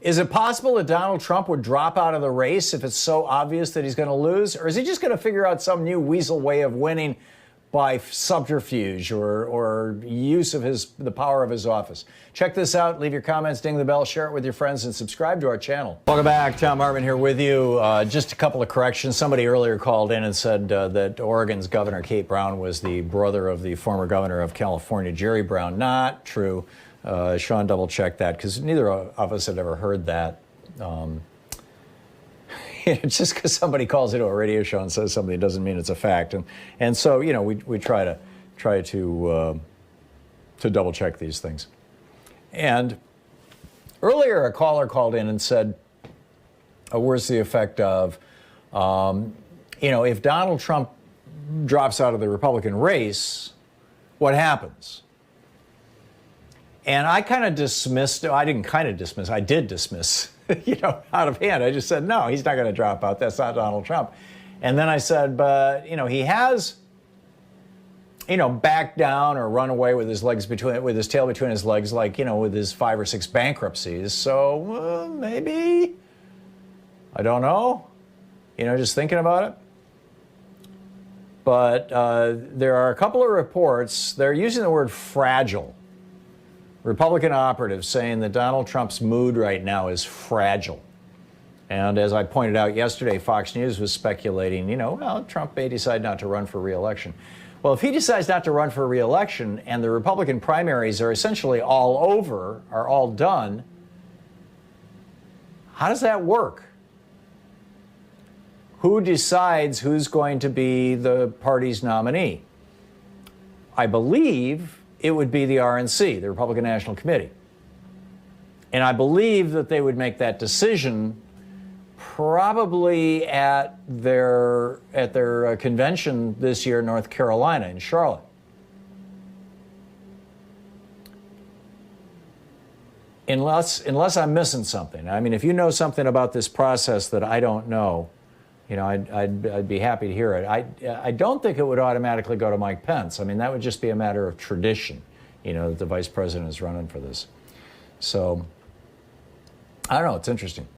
Is it possible that Donald Trump would drop out of the race if it's so obvious that he's going to lose? Or is he just going to figure out some new weasel way of winning by subterfuge or use of the power of his office? Check this out. Leave your comments, ding the bell, share it with your friends, and subscribe to our channel. Welcome back. Thom Hartmann here with you. Just a couple of corrections. Somebody earlier called in and said that Oregon's Governor Kate Brown was the brother of the former governor of California, Jerry Brown. Not true. Sean double-checked that because neither of us had ever heard that. Just because somebody calls into a radio show and says something doesn't mean it's a fact. And so, you know, we try to double-check these things. And earlier, a caller called in and said, where's the effect of, you know, if Donald Trump drops out of the Republican race, what happens? And I kind of dismissed, I did dismiss, you know, out of hand. I just said, no, he's not going to drop out. That's not Donald Trump. And then I said, but, you know, he has, you know, backed down or run away with his tail between his legs, like, you know, with his 5 or 6 bankruptcies. So maybe, I don't know, you know, just thinking about it. But there are a couple of reports, they're using the word fragile. Republican operatives saying that Donald Trump's mood right now is fragile. And as I pointed out yesterday, Fox News was speculating, you know, well, Trump may decide not to run for re-election. Well, if he decides not to run for re-election and the Republican primaries are essentially all over, are all done, how does that work? Who decides who's going to be the party's nominee? I believe it would be the RNC, the Republican National Committee. And I believe that they would make that decision probably at their convention this year in North Carolina, in Charlotte. Unless I'm missing something. I mean, if you know something about this process that I don't know, you know, I'd be happy to hear it. I don't think it would automatically go to Mike Pence. I mean, that would just be a matter of tradition, you know, that the vice president is running for this. So, I don't know. It's interesting.